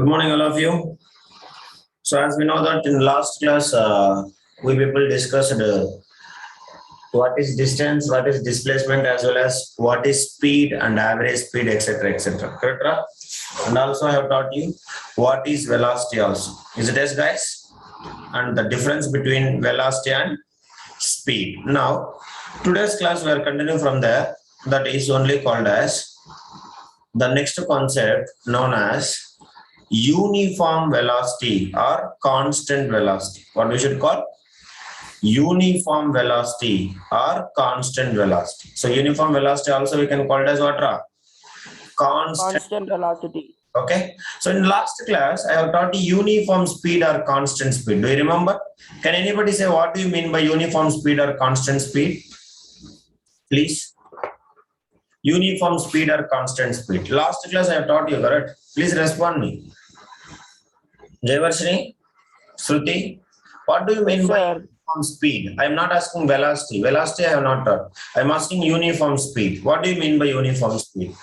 Good morning, all of you. So, as we know that in last class, we people discussed what is distance, what is displacement, as well as what is speed and average speed, etc., etc. Correct? Ra? And also, I have taught you what is velocity. Also, is it yes, guys? And the difference between velocity and speed. Now, today's class we are continuing from there. That is only called as the next concept known as uniform velocity or constant velocity. What we should call uniform velocity or constant velocity. So uniform velocity also we can call it as what? Ra? Constant velocity. Okay. So in last class I have taught you uniform speed or constant speed. Do you remember? Can anybody say what do you mean by uniform speed or constant speed? Please. Uniform speed or constant speed. Last class I have taught you, correct? Please respond me. Jayvarshini, Shruti, what do you mean by uniform speed? I am not asking velocity. Velocity I have not taught. I am asking uniform speed. What do you mean by uniform speed?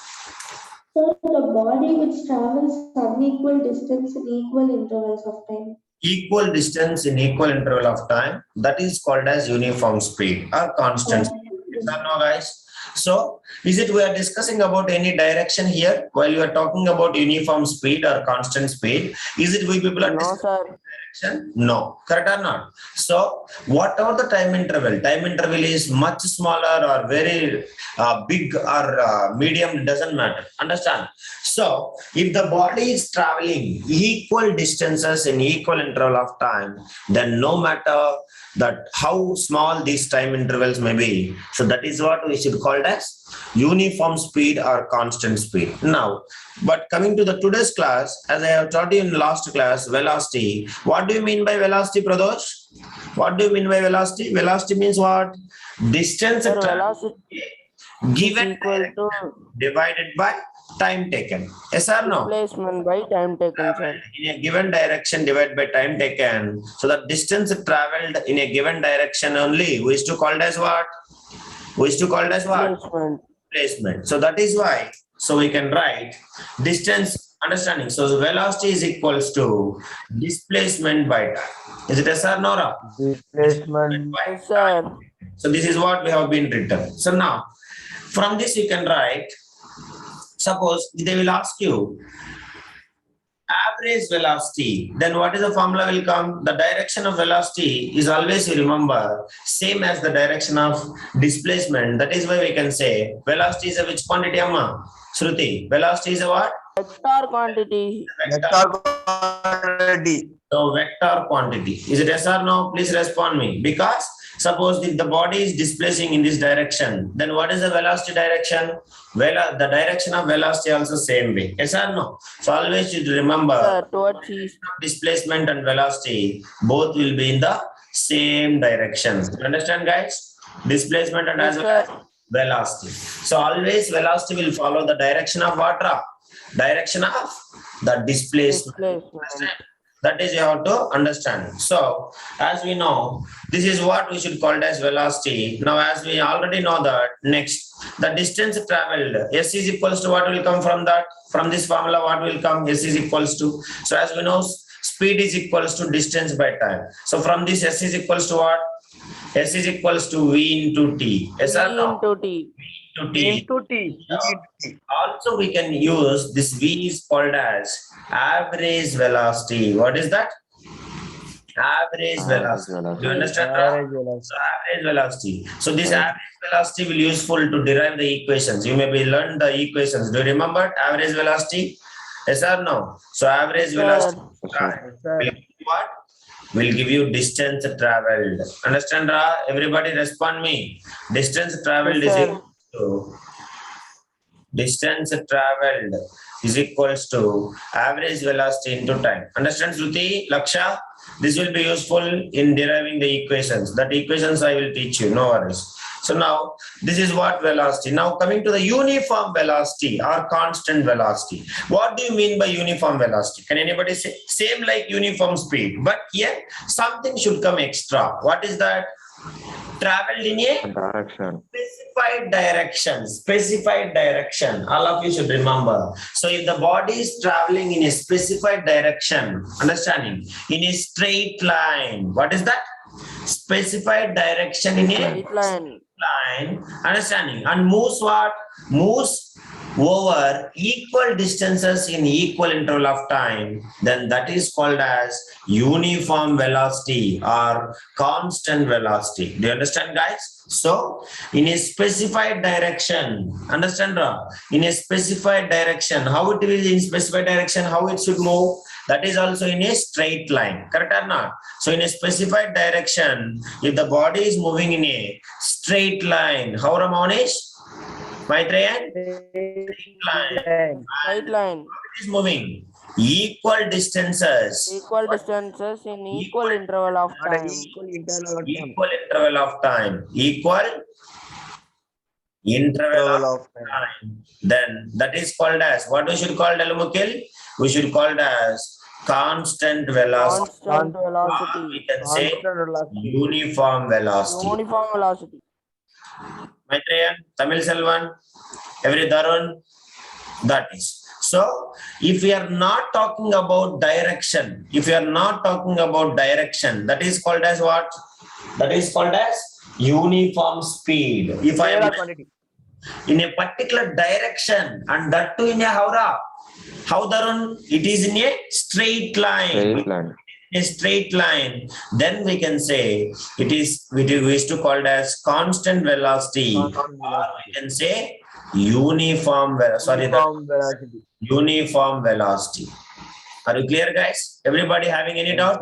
So the body which travels unequal distance in equal intervals of time. Equal distance in equal interval of time. That is called as uniform speed or constant speed. Is that no, guys? So, is it we are discussing about any direction here while you are talking about uniform speed or constant speed? Is it we people are discussing direction? No, correct or not? So, whatever the time interval is much smaller or very big or medium, doesn't matter. Understand? So, if the body is traveling equal distances in equal interval of time, then no matter that how small these time intervals may be, so that is what we should call as uniform speed or constant speed. Now, but coming to the today's class, as I have taught you in last class, velocity. What do you mean by velocity, Pradosh? What do you mean by velocity? Velocity means what? Distance given divided by time taken. Yes or no? Displacement by time taken, sir. In a given direction divided by time taken. So the distance traveled in a given direction only, we used to call it as what? We used to call it as what? Displacement. So that is why. So we can write distance understanding. So the velocity is equals to displacement by time. Is it yes or no? Ra? Displacement by time. So this is what we have been written. So now from this you can write. Suppose they will ask you average velocity, then what is the formula will come? The direction of velocity is always, you remember, same as the direction of displacement. That is why we can say velocity is a which quantity, Amma? Shruti, velocity is a what? Vector quantity. Vector quantity. So vector quantity. Is it yes or no? Please respond me. Because suppose if the body is displacing in this direction, then what is the velocity direction? Well, the direction of velocity also same way. Yes or no? So always you remember displacement and velocity both will be in the same direction. You understand, guys? Displacement and as well as velocity. So always velocity will follow the direction of what? Direction of the displacement. That is you have to understand. So as we know, this is what we should call it as velocity. Now as we already know that, next the distance traveled, S is equals to what will come from that? From this formula what will come? S is equals to. So as we know, speed is equals to distance by time. So from this S is equals to what? S is equals to V into T. Yes or no? Into T. Into T. Also we can use this V is called as average velocity. What is that? Average velocity. Do you understand? Average velocity. So average velocity. So this average velocity will useful to derive the equations. You may be learn the equations. Do you remember average velocity? Yes or no? So average velocity will give you what? Will give you distance traveled. Understand, Ra? Everybody respond me. Distance traveled is equal to distance traveled is equals to average velocity into time. Understand, Shruti, Laksha? This will be useful in deriving the equations. That equations I will teach you, no worries. So now this is what velocity. Now coming to the uniform velocity or constant velocity. What do you mean by uniform velocity? Can anybody say? Same like uniform speed, but here something should come extra. What is that? Traveled in a Direction. specified direction. All of you should remember. So if the body is traveling in a specified direction, understanding, in a straight line, what is that? Specified direction in a Straight line. line, understanding, and moves what? Moves over equal distances in equal interval of time, then that is called as uniform velocity or constant velocity. Do you understand, guys? So in a specified direction, understand, Ra? In a specified direction, how it will in specified direction, how it should move, that is also in a straight line, correct or not? So in a specified direction, if the body is moving in a straight line, how Ramonesh? Maitreyan? Straight line. Straight line. It is moving equal distances. Equal distances in equal interval of time. Equal interval of time. Equal interval of time. Then that is called as, what we should call Dalmukil? We should call it as constant velocity. Constant Or velocity. we can say uniform velocity. Uniform velocity. Maitreyan, Tamil Selvan, every Darun, that is. So, if we are not talking about direction, that is called as what? That is called as uniform speed. If I am in a particular direction, and that too in a how Darun? It is in a straight line. Straight line. A straight line, then we can say it is, we used to call it as constant velocity, or we can say uniform velocity. Uniform velocity. Are you clear, guys? Everybody having any doubt?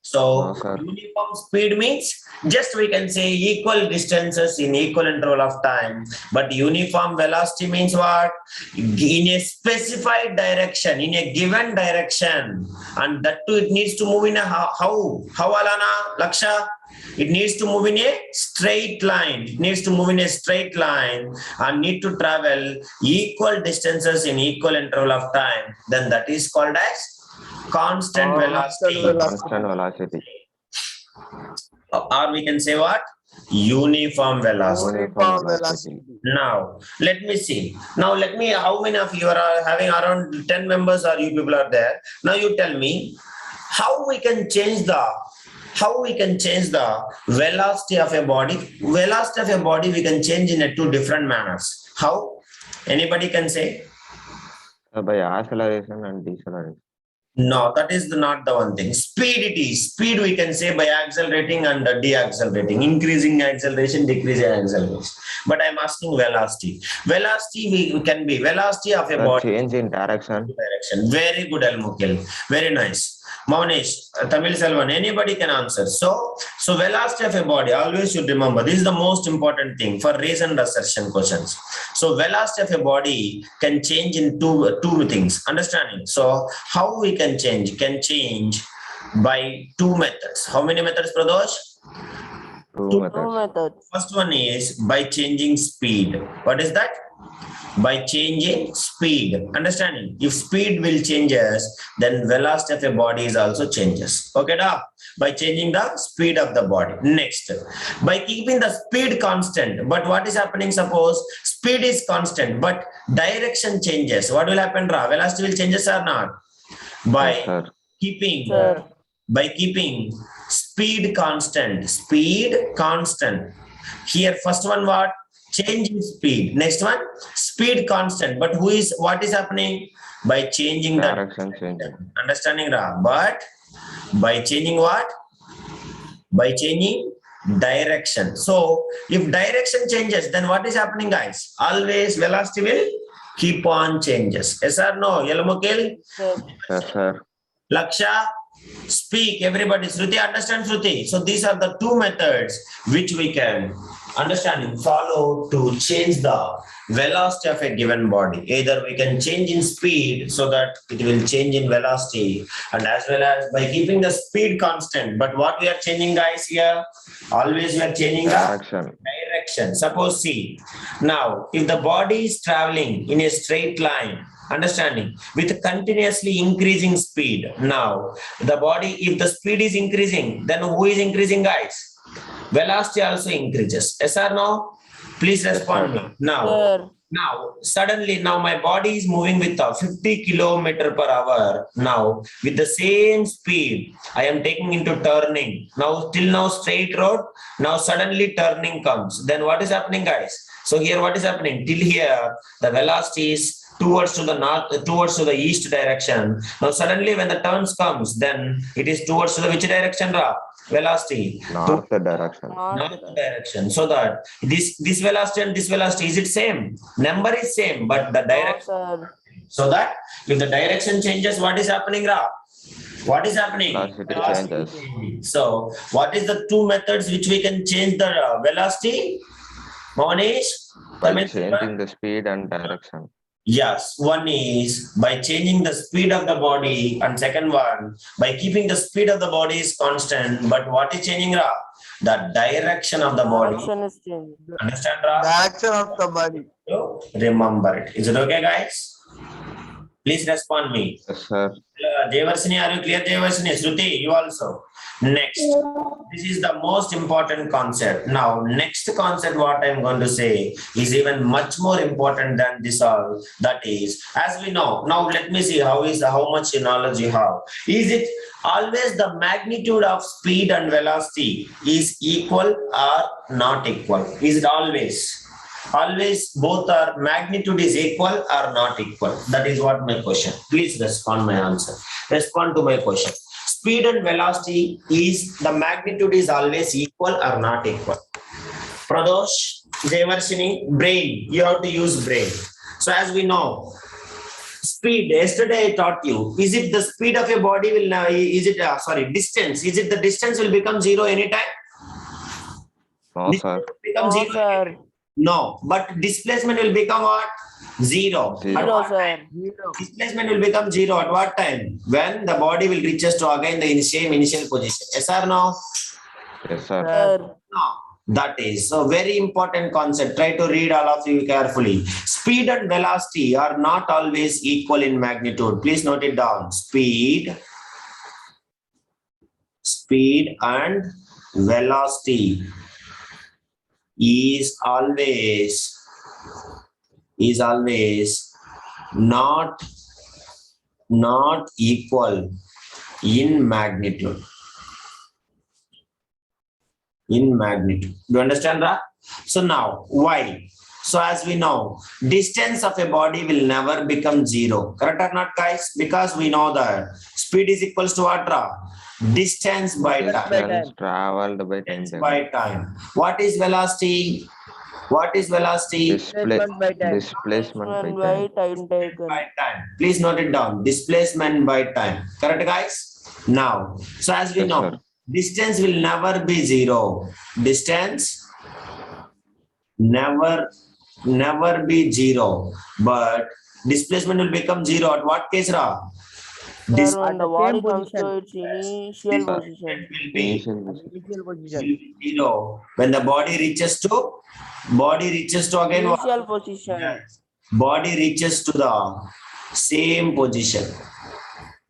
So No, sir. uniform speed means just we can say equal distances in equal interval of time. But uniform velocity means what? In a specified direction, in a given direction, and that too it needs to move in a how Alana Laksha? It needs to move in a straight line. It needs to move in a straight line and need to travel equal distances in equal interval of time. Then that is called as constant velocity. Constant velocity. Or we can say what? Uniform velocity. Uniform velocity. Now, let me see. Now, let me, how many of you are having around 10 members or you people are there? Now, you tell me how we can change the velocity of a body. Velocity of a body we can change in two different manners. How? Anybody can say? By acceleration and deceleration. No, that is not the one thing. Speed it is. Speed we can say by accelerating and deaccelerating, increasing acceleration, decreasing acceleration. But I'm asking velocity. Velocity we can be velocity of a body. Change in direction. Very good, Al-Mukil. Very nice. Maunesh, Tamil Selvan, anybody can answer. So velocity of a body, always should remember, this is the most important thing for reason assertion questions. So velocity of a body can change in two things, understanding. So how we can change? Can change by two methods. How many methods, Pradosh? Two methods. methods. First one is by changing speed. What is that? By changing speed. Understanding? If speed will changes, then velocity of a body is also changes. Okay, da? By changing the speed of the body. Next, by keeping the speed constant. But what is happening? Suppose speed is constant, but direction changes. What will happen, Ra? Velocity will changes or not? By Yes, sir. keeping Sir. by keeping speed constant. Here, first one what? Change in speed. Next one, speed constant. But what is happening? By changing the Direction changing. understanding, Ra? But by changing what? By changing direction. So if direction changes, then what is happening, guys? Always velocity will keep on changes. Yes or no? Yellamukil? Sir. Yes, sir. Laksha, speak. Everybody. Shruti, understand Shruti? So these are the two methods which we can follow to change the velocity of a given body. Either we can change in speed so that it will change in velocity, and as well as by keeping the speed constant. But what we are changing, guys, here? Always we are changing the direction. Suppose see, now if the body is traveling in a straight line, understanding, with continuously increasing speed. Now, the body, if the speed is increasing, then who is increasing, guys? velocity also increases. Yes or no? Please respond me. Now, Sir. now, suddenly, now my body is moving with a 50 kilometer per hour. Now, with the same speed, I am taking into turning. Now, till now, straight road. Now, suddenly turning comes. Then what is happening, guys? So here, what is happening? Till here, the velocity is towards to the north, towards to the east direction. Now, suddenly, when the turns comes, then it is towards to the which direction, Ra? Velocity. North direction. North direction. So that this velocity and this velocity, is it same? Number is same, but the No, direction. sir. So that if the direction changes, what is happening, Ra? What is happening? Velocity changes. changing. So what is the two methods which we can change the velocity? Monish? By changing the speed and direction. Yes, one is by changing the speed of the body, and second one by keeping the speed of the body is constant. But what is changing, Ra? The direction of the body. Direction is changing. Understand, Ra? Direction of the body. So, remember it. Is it okay, guys? Please respond me. Yes, sir. Jayvarsini, are you clear, Jayvarsini? Shruti, you also. Next. This is the most important concept. Now, next concept, what I'm going to say is even much more important than this all. That is, as we know, now let me see how much knowledge you have. Is it always the magnitude of speed and velocity is equal or not equal? Is it always? Always both are magnitude is equal or not equal? That is what my question. Please respond my answer. Respond to my question. Speed and velocity is the magnitude is always equal or not equal? Pradosh, Jayvarsini, brain. You have to use brain. So as we know, speed. Yesterday I taught you. Is it the speed of your body will now? Is it distance? Is it the distance will become zero anytime? No, sir. Become No, zero. sir. No, but displacement will become what? Zero. Zero. At No, what sir. time? Displacement will become zero at what time? When the body will reaches to again the same initial position. Yes or no? Yes, sir. Sir. No. That is so very important concept. Try to read all of you carefully. Speed and velocity are not always equal in magnitude. Please note it down. Speed and velocity is always not equal in magnitude. Do you understand that? So now why? So as we know, distance of a body will never become zero. Correct or not, guys? Because we know that speed is equals to what? Distance by time. Distance traveled by time. Distance by time. What is velocity? Displacement by Displacement time. by time taken. By time. Please note it down. Displacement by time. Correct, guys? Now, so as we Yes, know, sir. distance will never be zero. Distance never be zero. But displacement will become zero at what case, Ra? Sir, when the body comes to its initial position. Will be Initial position. zero. When the body reaches to again what? Initial position. Yes. Body reaches to the same position.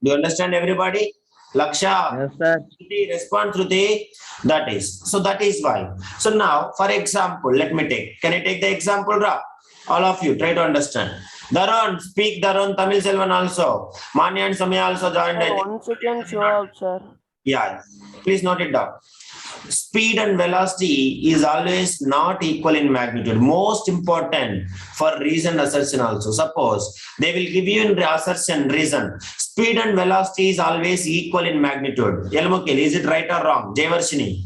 Do you understand, everybody? Laksha, Yes, sir. Shruti, respond, Shruti. That is why. So now, for example, let me take. Can I take the example, Ra? All of you, try to understand. Daron, speak Daron, Tamil Selvan also. Manya and Samya also joined. Sir, 1 second show up, sir. Yeah, please note it down. Speed and velocity is always not equal in magnitude. Most important for reason assertion also. Suppose they will give you in assertion reason. Speed and velocity is always equal in magnitude. Yelmukil, is it right or wrong? Jayvarshini.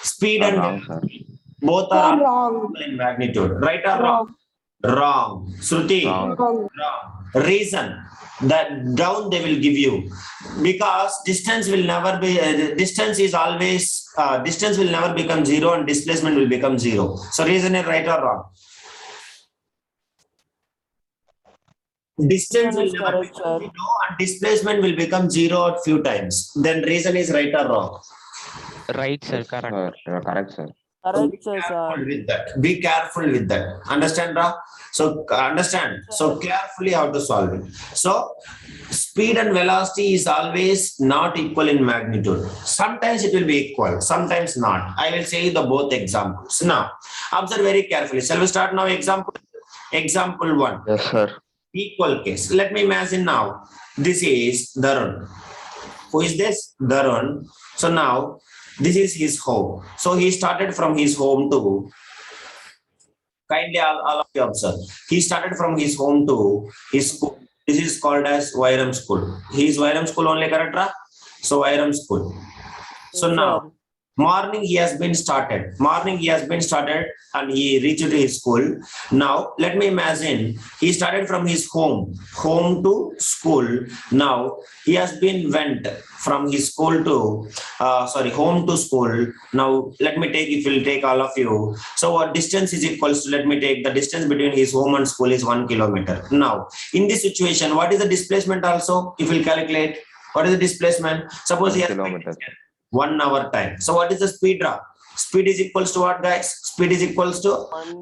Speed and Wrong, sir. both are Wrong. equal in magnitude. Right or wrong? Wrong. Shruti. Wrong. Wrong. Reason that down they will give you, because distance will never be distance will never become zero and displacement will become zero. So reason is right or wrong? Distance will Reason is never correct, become sir. zero and displacement will become zero at few times. Then reason is right or wrong? Right, sir. Yes, Correct. sir. You are correct, sir. So Correct, be sir. careful with that. Be careful with that. Understand, Ra? So understand. So carefully how to solve it. So speed and velocity is always not equal in magnitude. Sometimes it will be equal, sometimes not. I will say the both examples. Now, observe very carefully. Shall we start now? Example 1. Yes, sir. Equal case. Let me imagine now. This is Darun. Who is this? Darun. So now this is his home. So he started from his home to, kindly all of you observe. He started from his home to his school. This is called as Vairam School. He is Vairam School only, correct? Ra? So Vairam School. So Yes, now sir. morning he has been started and he reached his school. Now let me imagine he started from his home to school. Now he has been went from his school to home to school. Now let me take, if we'll take all of you, so what distance is equals to, let me take the distance between his home and school is 1 kilometer. Now in this situation, what is the displacement also, if we'll calculate, what is the displacement? Suppose he has 1 hour time. So what is the speed drop? Speed is equals to what, guys? Speed is equals to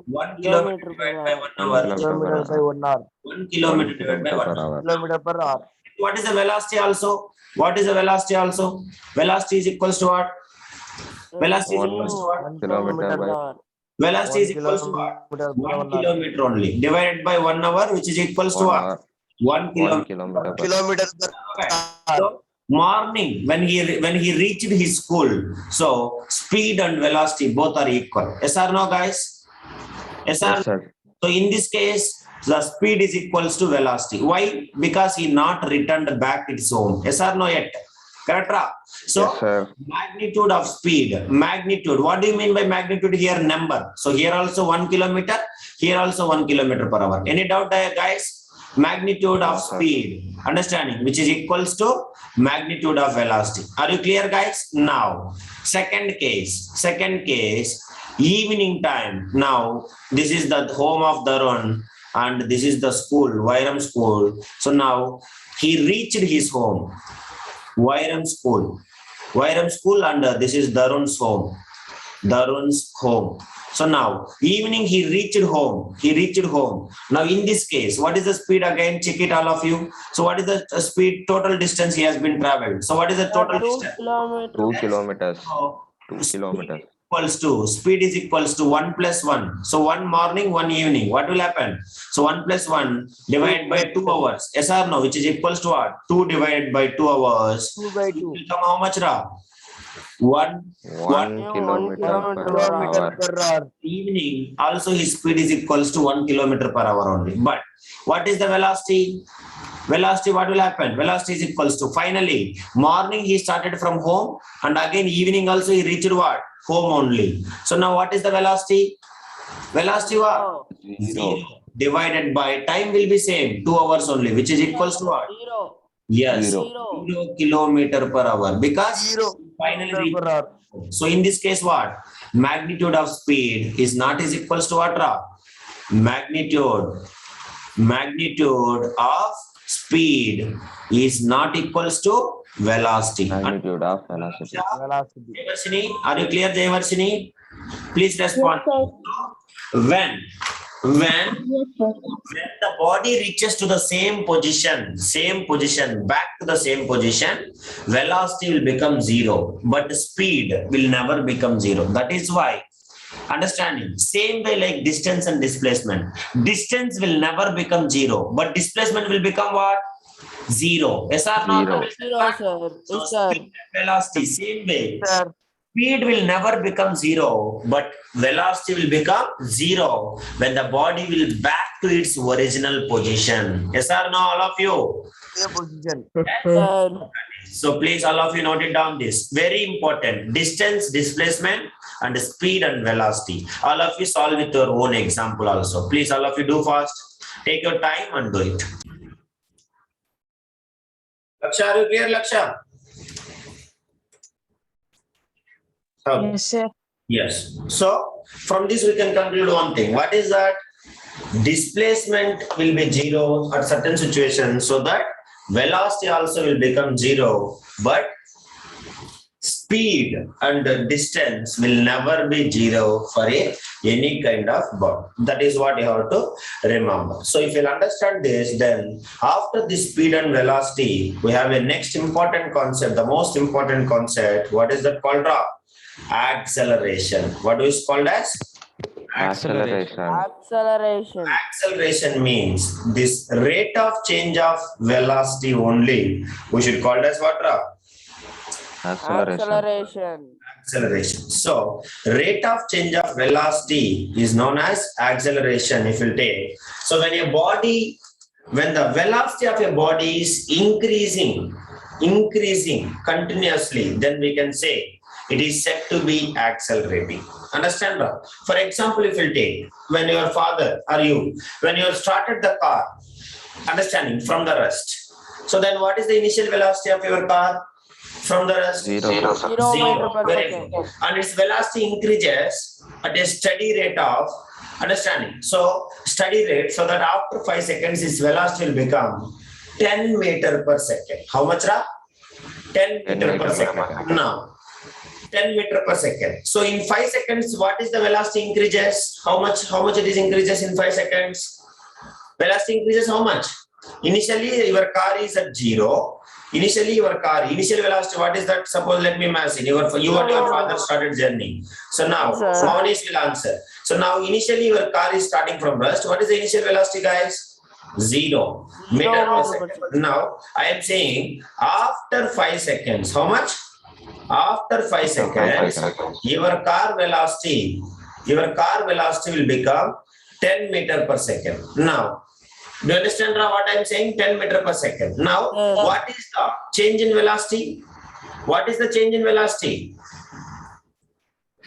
1 kilometer divided by 1 hour. Kilometers by 1 hour. 1 kilometer divided by 1 hour. Kilometer per hour. What is the velocity also? What is the velocity also? Velocity is equals to what? Velocity is equals to what? 1 kilometer kilometer by- per hour. Velocity is 1 equals to what? kilometer per 1 hour. kilometer only. Divided by 1 hour, which is equals to 1 what? hour. 1 1 kilometer. kilometer per Kilometer per Okay. hour. So morning when he reached his school, so speed and velocity both are equal. Yes or no, guys? Yes or Yes, no? sir. So in this case, the speed is equals to velocity. Why? Because he not returned back to his home. Yes or no yet? Correct? Ra? So Yes, sir. magnitude of speed. Magnitude. What do you mean by magnitude here? Number. So here also 1 kilometer. Here also 1 kilometer per hour. Any doubt there, guys? Magnitude of Yes, sir. speed. Understanding, which is equals to magnitude of velocity. Are you clear, guys? Now, second case, evening time. Now, this is the home of Darun and this is the school, Vairam School. So now he reached his home, Vairam School, and this is Darun's home. So now evening he reached home. Now in this case, what is the speed again? Check it all of you. So what is the speed, total distance he has been traveled? So what is the total 2 distance? kilometers. 2 kilometers. So 2 kilometers. speed is equals to 1 plus 1. So 1 morning, 1 evening. What will happen? So 1 plus 1 divided by 2 hours. Yes or no? Which is equals to what? 2 divided by 2 hours. 2 by 2. It will come how much, Ra? 1 1 Yeah, 1 kilometer kilometer per per Kilometer hour. per hour. evening. Also his speed is equals to 1 kilometer per hour only. But what is the velocity? Velocity, what will happen? Velocity is equals to, finally, morning he started from home and again evening also he reached what? Home only. So now what is the velocity? Velocity what? 0. Divided by time will be same, 2 hours only, which is equals to what? 0. Yes, 0. 0 kilometer per hour, because 0 finally kilometer per hour. so in this case what? Magnitude of speed is not is equals to what, Ra? Magnitude of speed is not equals to velocity. Magnitude of velocity. Velocity. Jayvarshini, are you clear, Jayvarshini? Please Yes, respond. sir. When Yes, sir. the body reaches to the same position, back to the same position, velocity will become 0, but speed will never become 0. That is why, understanding, same way like distance and displacement. Distance will never become 0, but displacement will become what? 0. Yes or no? 0. 0, sir. So Yes, sir. speed and velocity, same way. Sir. Speed will never become 0, but velocity will become 0 when the body will back to its original position. Yes or no, all of you? Same position. Sir. So please, all of you note it down this. Very important. Distance, displacement, and speed and velocity. All of you solve with your own example also. Please, all of you do fast. Take your time and do it. Laksha, are you clear, Laksha? Okay. Yes, sir. Yes. So from this we can conclude one thing. What is that? Displacement will be 0 at certain situations, so that velocity also will become 0, but speed speed and the distance will never be zero for any kind of body. That is what you have to remember. So if you understand this, then after the speed and velocity, we have a next important concept, the most important concept. What is that called? Acceleration. What is called as? Acceleration. Acceleration. Acceleration means this rate of change of velocity only. We should call it as what? Acceleration. Acceleration. So rate of change of velocity is known as acceleration if you take. So when the velocity of a body is increasing continuously, then we can say it is said to be accelerating. Understand? For example, if you take when your father or you, when you started the car, understanding from the rest. So then what is the initial velocity of your car? From the rest? Zero. Meter per Very second. good. And its velocity increases at a steady rate of understanding. So steady rate, so that after 5 seconds, its velocity will become 10 meter per second. How much? 10 meter per second. Now, 10 meter per second. So in 5 seconds, what is the velocity increases? How much it is increases in 5 seconds? Velocity increases how much? Initially, your car is at 0. Initial velocity, what is that? Suppose, let me imagine, you and your father started journey. So now, Manish will answer. So now, initially, your car is starting from rest. What is the initial velocity, guys? 0 meter per second. Now, I am saying, after 5 seconds, how much? After 5 seconds, your car velocity will become 10 meter per second. Now, do you understand what I am saying? 10 meter per second. Now, what is the change in velocity? What is the change in velocity?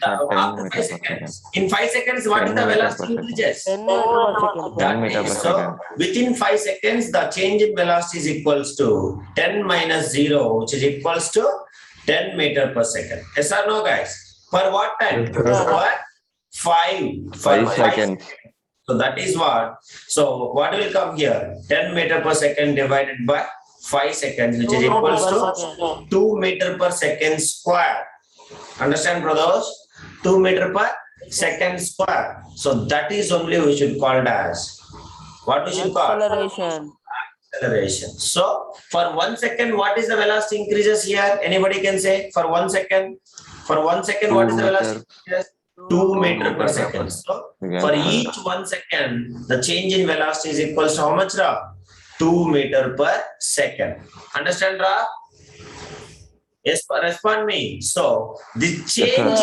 After 5 seconds. In 5 seconds, what is the velocity increases? 10 meter per second. 10 meter per So, second. within 5 seconds, the change in velocity is equals to 10 minus 0, which is equals to 10 meter per second. Yes or no, guys? For what time? For 5 seconds. So that is what. So what will come here? 10 meter per second divided by 5 seconds, which is equals to 2 meter per second square. Understand, brothers? 2 meter per second square. So that is only we should call it as. What we should call? Acceleration. So for 1 second, what is the velocity increases here? Anybody can say for 1 second. For 1 second, what is the velocity increases? 2 meter per second. So for each 1 second, the change in velocity is equals to how much, Ra? 2 meter per second. Understand, Ra? Yes, respond me. So the change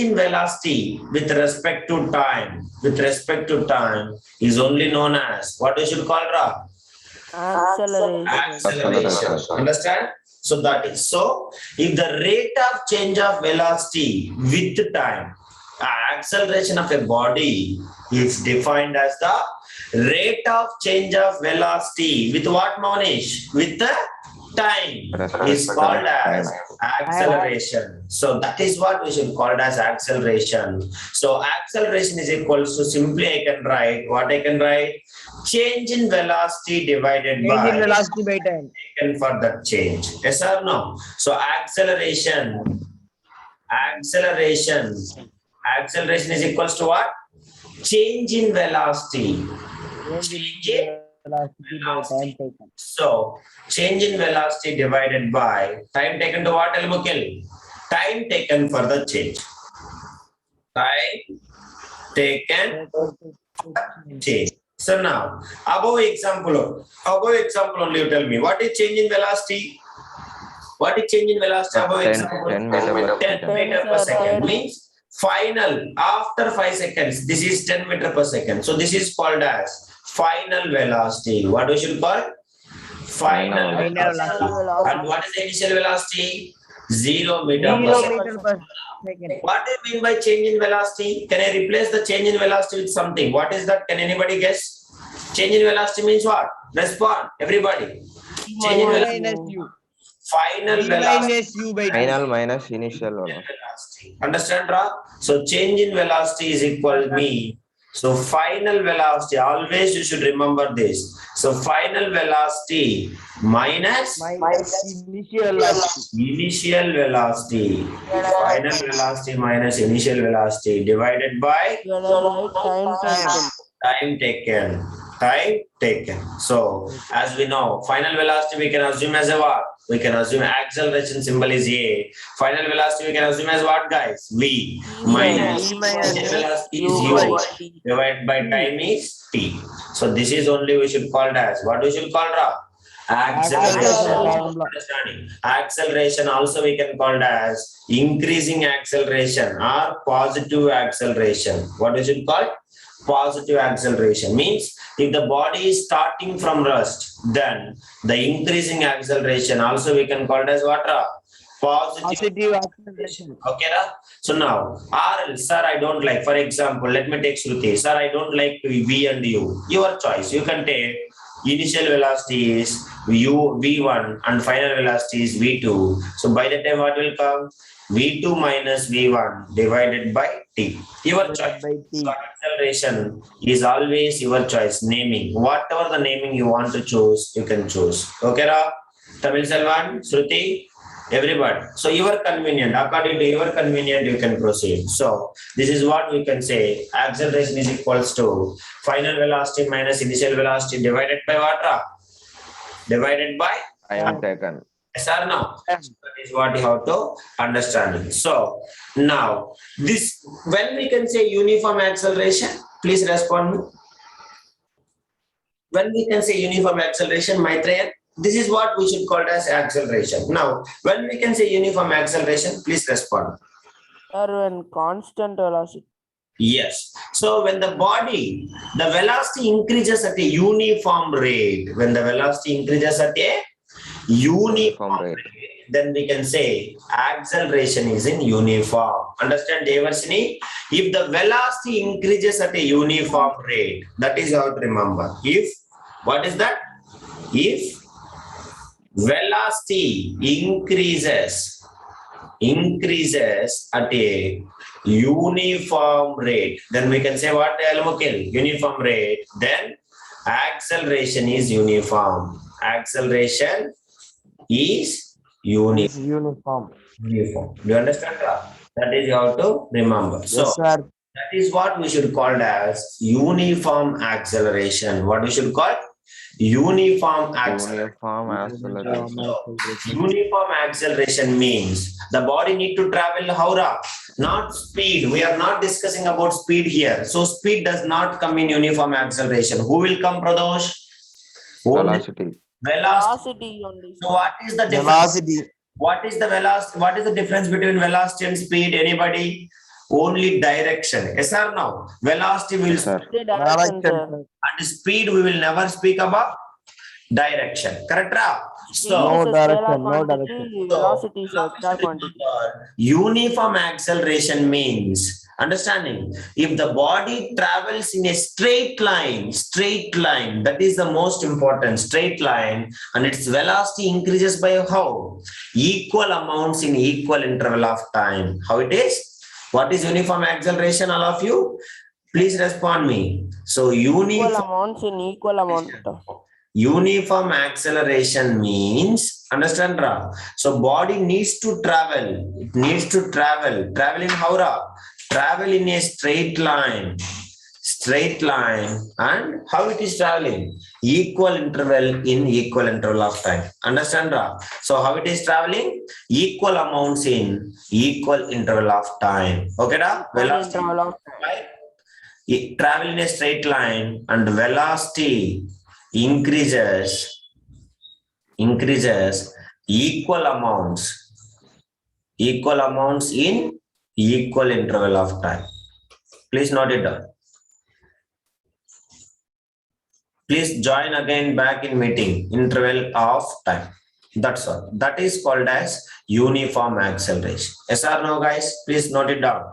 in velocity with respect to time is only known as what we should call, Ra? Acceleration. Understand? So that is so. If the rate of change of velocity with time, acceleration of a body is defined as the rate of change of velocity with what, Manish? With the time is called as acceleration. So that is what we should call it as acceleration. So acceleration is equals to, simply I can write, what I can write? Change in velocity divided by time. taken for that change. Yes or no? So acceleration is equals to what? Change in velocity. So change in velocity divided by time taken to what, Al-Mukil? Time taken for the change. Time taken for change. So now, above example only you tell me, what is change in velocity? What is change in velocity above 10 example? 10 meter 10 meter per second means final after 5 seconds. This is 10 meter per second. So this is called as final velocity. What we should call? Final velocity. And what is the initial velocity? 0 meter per second. What do you mean by change in velocity? Can I replace the change in velocity with something? What is that? Can anybody guess? Change in velocity means what? Respond, everybody. Change in velocity. Final velocity. Final minus initial. Understand, Ra? So change in velocity is equal to me. So final velocity, always you should remember this. So final velocity minus Initial velocity. initial velocity. Final velocity minus initial velocity divided by Time taken. time taken. So as we know, final velocity we can assume as a what? We can assume acceleration symbol is A. Final velocity we can assume as what, guys? V minus initial velocity is U divided by time is T. So this is only we should call it as what we should call it? Acceleration. Understanding. Acceleration also we can call it as increasing acceleration or positive acceleration. What we should call? Positive acceleration means if the body is starting from rest, then the increasing acceleration also we can call it as what? Positive acceleration. Okay, so now RL, sir, I don't like. For example, let me take Shruti. Sir, I don't like V and U. Your choice. You can take initial velocity is V1 and final velocity is V2. So by the time what will come? V2 minus V1 divided by T. Your choice. So acceleration is always your choice. Naming. Whatever the naming you want to choose, you can choose. Okay, Tamil Selvan, Shruti, everybody. So your convenient, according to your convenient, you can proceed. So this is what we can say. Acceleration is equals to final velocity minus initial velocity divided by what? Divided by Time taken. yes or no? That is what you have to understand. So now this, when we can say uniform acceleration, please respond me. When we can say uniform acceleration, Maitreya, this is what we should call as acceleration. Now, when we can say uniform acceleration, please respond. When constant velocity. Yes. So when the body, the velocity increases at a uniform rate, when the velocity increases at a uniform rate, then we can say acceleration is in uniform. Understand, Devarsini? If the velocity increases at a uniform rate, that is how to remember. If, what is that? If velocity increases at a uniform rate, then we can say what? Uniform rate, then acceleration is uniform. Acceleration is uniform. Do you understand? That is how to remember. So Yes, sir. that is what we should call as uniform acceleration. What we should call? Uniform acceleration. Uniform acceleration. So, uniform acceleration means the body need to travel how? Not speed. We are not discussing about speed here. So speed does not come in uniform acceleration. Who will come, Pradosh? Velocity. Velocity only. So what is the difference? Velocity. What is the velocity? What is the difference between velocity and speed? Anybody? Only direction. Yes or no? Velocity will Sir. Direction, sir. and speed we will never speak about direction. Correct? So, No direction, no direction. Velocity, sir. Quantity. uniform acceleration means understanding if the body travels in a straight line, that is the most important, straight line, and its velocity increases by how? Equal amounts in equal interval of time. How it is? What is uniform acceleration, all of you? Please respond me. So Equal uniform amounts in equal amount. uniform acceleration means, understand Ra? So body needs to travel. It needs to travel. Travel in how, Ra? Travel in a straight line. And how it is traveling? Equal interval in equal interval of time. Understand, Ra? So how it is traveling? Equal amounts in equal interval of time. Okay, Ra? Velocity. Travel in a straight line and velocity increases equal amounts in equal interval of time. Please note it down. Please join again back in meeting, interval of time. That's all. That is called as uniform acceleration. Yes or no, guys? Please note it down.